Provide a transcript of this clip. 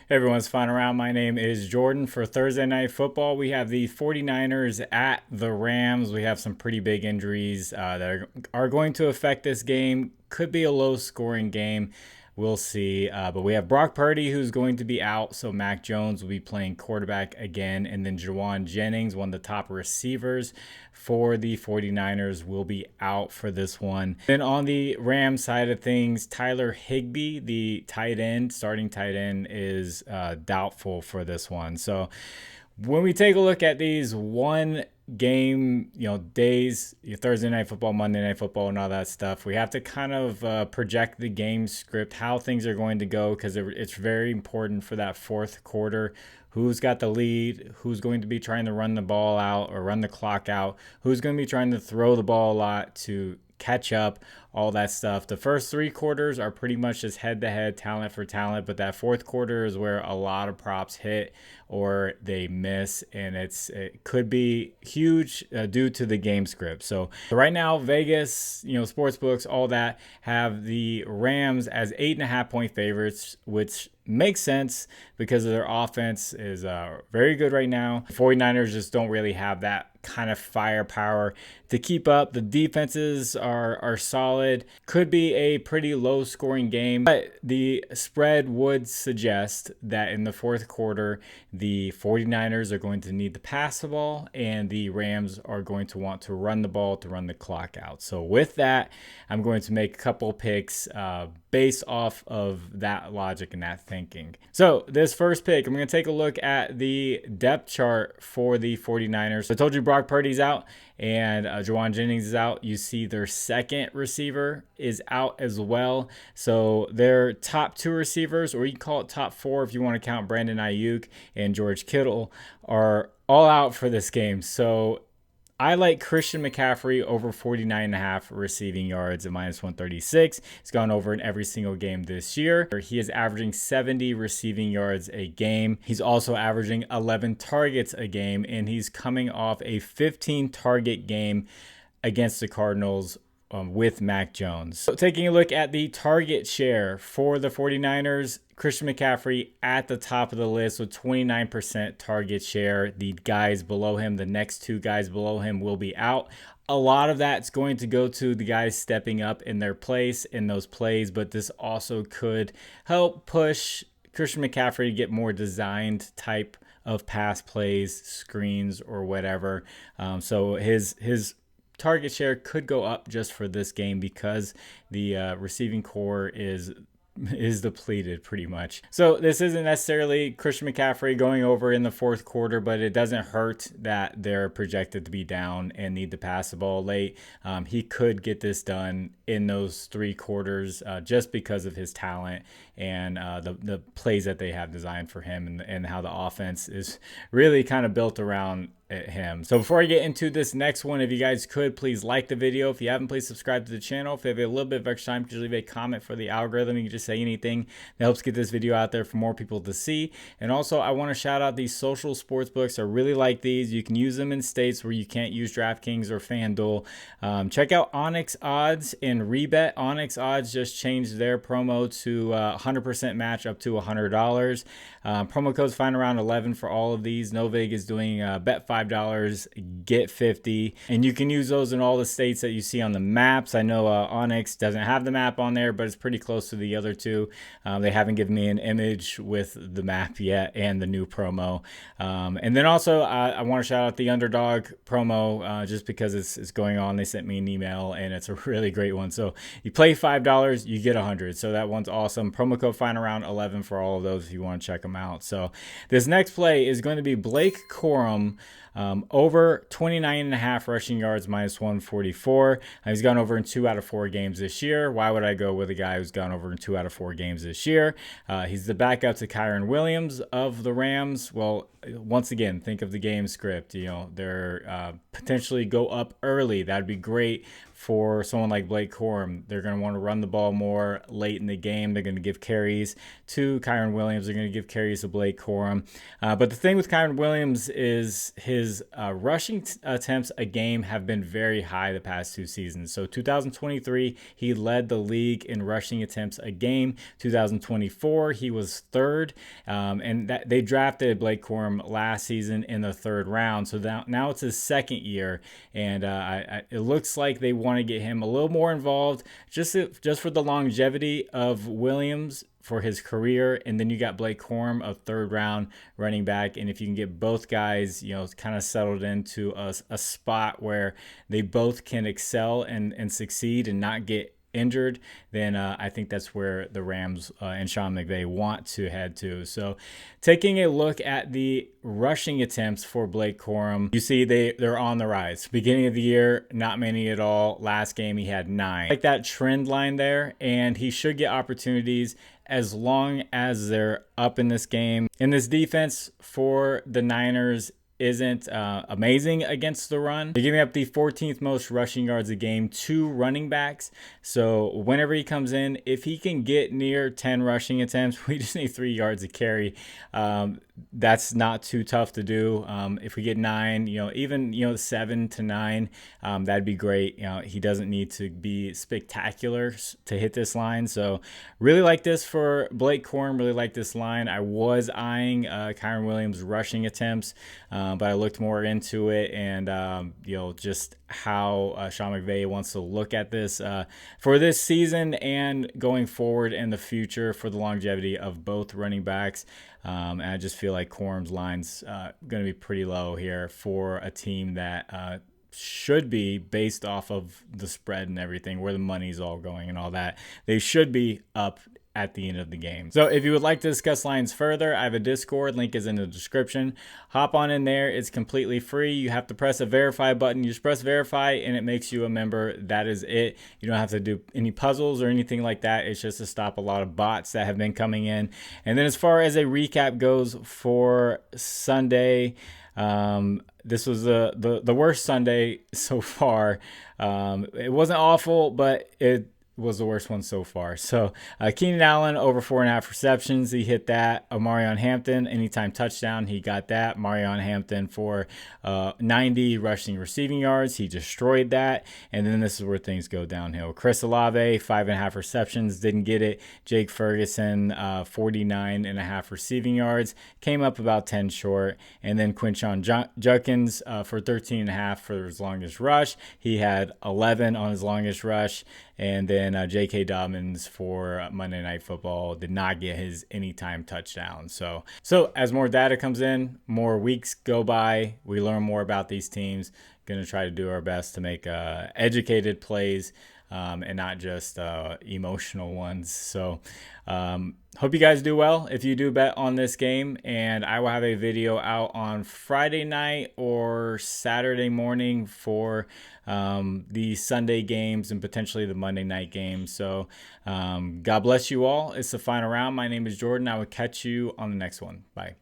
Everyone's flying around. My name is Jordan. For Thursday Night Football, we have the 49ers at the Rams. We have some pretty big injuries that are going to affect this game. Could be a low-scoring game. We'll see. But we have Brock Purdy, who's going to be out. So Mac Jones will be playing quarterback again. And then Juwan Jennings, one of the top receivers for the 49ers, will be out for this one. Then on the Rams side of things, Tyler Higbee, the starting tight end, is doubtful for this one. So when we take a look at these one game, days, Thursday Night Football, Monday Night Football, and all that stuff, we have to kind of project the game script, how things are going to go, because it's very important for that fourth quarter. Who's got the lead? Who's going to be trying to run the ball out or run the clock out? Who's going to be trying to throw the ball a lot to catch up, all that stuff. The first three quarters are pretty much just head-to-head, talent for talent, but that fourth quarter is where a lot of props hit or they miss, and it could be huge due to the game script. So right now, Vegas, sportsbooks, all that, have the Rams as 8.5-point favorites, which makes sense because of their offense is very good right now. The 49ers just don't really have that kind of firepower to keep up. The defenses are solid. Could be a pretty low scoring game, but the spread would suggest that in the fourth quarter, the 49ers are going to need to pass the ball and the Rams are going to want to run the ball to run the clock out. So with that, I'm going to make a couple picks based off of that logic and that thinking. So this first pick, I'm going to take a look at the depth chart for the 49ers. I told you Brock Purdy's out and Juwan Jennings is out. You see their second receiver is out as well. So their top two receivers, or you can call it top four if you want to count Brandon Ayuk and George Kittle, are all out for this game. So I like Christian McCaffrey over 49.5 receiving yards at -136. He's gone over in every single game this year. He is averaging 70 receiving yards a game. He's also averaging 11 targets a game, and he's coming off a 15-target game against the Cardinals with Mac Jones. So taking a look at the target share for the 49ers, Christian McCaffrey at the top of the list with 29% target share. The guys below him, the next two guys below him, will be out. A lot of that's going to go to the guys stepping up in their place in those plays, but this also could help push Christian McCaffrey to get more designed type of pass plays, screens, or whatever. So his target share could go up just for this game because the receiving core is depleted pretty much. So this isn't necessarily Christian McCaffrey going over in the fourth quarter, but it doesn't hurt that they're projected to be down and need to pass the ball late. He could get this done in those three quarters just because of his talent and the plays that they have designed for him and how the offense is really kind of built around him. So before I get into this next one, if you guys could please like the video. If you haven't, please subscribe to the channel. If you have a little bit of extra time, just leave a comment for the algorithm. You can just say anything that helps get this video out there for more people to see. And also I want to shout out these social sports books. I really like these. You can use them in states where you can't use DraftKings or Fanduel. Check out Onyx Odds and Rebet. Onyx Odds just changed their promo to 100% match up to $100. Promo code's find around 11 for all of these. Novig is doing bet $5, get 50, and you can use those in all the states that you see on the maps. I know Onyx doesn't have the map on there, but it's pretty close to the other two. They haven't given me an image with the map yet and the new promo. And then also I want to shout out the Underdog promo just because it's going on. They sent me an email and it's a really great one. So you play $5, you get 100. So that one's awesome. Promo code find around 11 for all of those if you want to check them out. So this next play is going to be Blake Corum. Over 29.5 rushing yards, -144. He's gone over in 2 out of 4 games this year. Why would I go with a guy who's gone over in 2 out of 4 games this year? He's the backup to Kyren Williams of the Rams. Well, once again, think of the game script. They're potentially go up early. That'd be great for someone like Blake Corum. They're going to want to run the ball more late in the game. They're going to give carries to Kyren Williams. They're going to give carries to Blake Corum. But the thing with Kyren Williams is his rushing attempts a game have been very high the past 2 seasons. So 2023, he led the league in rushing attempts a game. 2024, he was third. And they drafted Blake Corum last season in the 3rd round. So now it's his 2nd year. And it looks like they want to get him a little more involved just for the longevity of Williams for his career. And then you got Blake Corum, a 3rd round running back. And if you can get both guys, kind of settled into a spot where they both can excel and succeed and not get injured, then I think that's where the Rams and Sean McVay want to head to. So taking a look at the rushing attempts for Blake Corum, you see they're on the rise. Beginning of the year, not many at all. Last game, he had 9. Like that trend line there, and he should get opportunities as long as they're up in this game. And this defense for the Niners isn't amazing against the run. They're giving up the 14th most rushing yards a game to running backs. So whenever he comes in, if he can get near 10 rushing attempts, we just need 3 yards a carry. That's not too tough to do. If we get 9, even 7 to 9, that'd be great. He doesn't need to be spectacular to hit this line. So really like this for Blake Corum. Really like this line. I was eyeing Kyren Williams rushing attempts, but I looked more into it, and just how Sean McVay wants to look at this for this season and going forward in the future for the longevity of both running backs. And I just feel like Corum's line's going to be pretty low here for a team that should be, based off of the spread and everything, where the money's all going and all that, they should be up at the end of the game. So if you would like to discuss lines further, I have a Discord. Link is in the description. Hop on in there. It's completely free. You have to press a verify button. You just press verify and it makes you a member. That is it. You don't have to do any puzzles or anything like that. It's just to stop a lot of bots that have been coming in. And then as far as a recap goes for Sunday, this was the worst Sunday so far. It wasn't awful, but it was the worst one so far. So Keenan Allen over 4.5 receptions. He hit that. Marion Hampton, anytime touchdown, he got that. Marion Hampton for 90 rushing receiving yards. He destroyed that. And then this is where things go downhill. Chris Olave, 5.5 receptions, didn't get it. Jake Ferguson, 49.5 receiving yards, came up about 10 short. And then Quinshon Judkins for 13.5 for his longest rush. He had 11 on his longest rush. And then J.K. Dobbins for Monday Night Football did not get his anytime touchdown. So as more data comes in, more weeks go by, we learn more about these teams. Going to try to do our best to make educated plays and not just emotional ones. So hope you guys do well if you do bet on this game, and I will have a video out on Friday night or Saturday morning for the Sunday games and potentially the Monday night games. So God bless you all. It's the final round. My name is Jordan. I will catch you on the next one. Bye.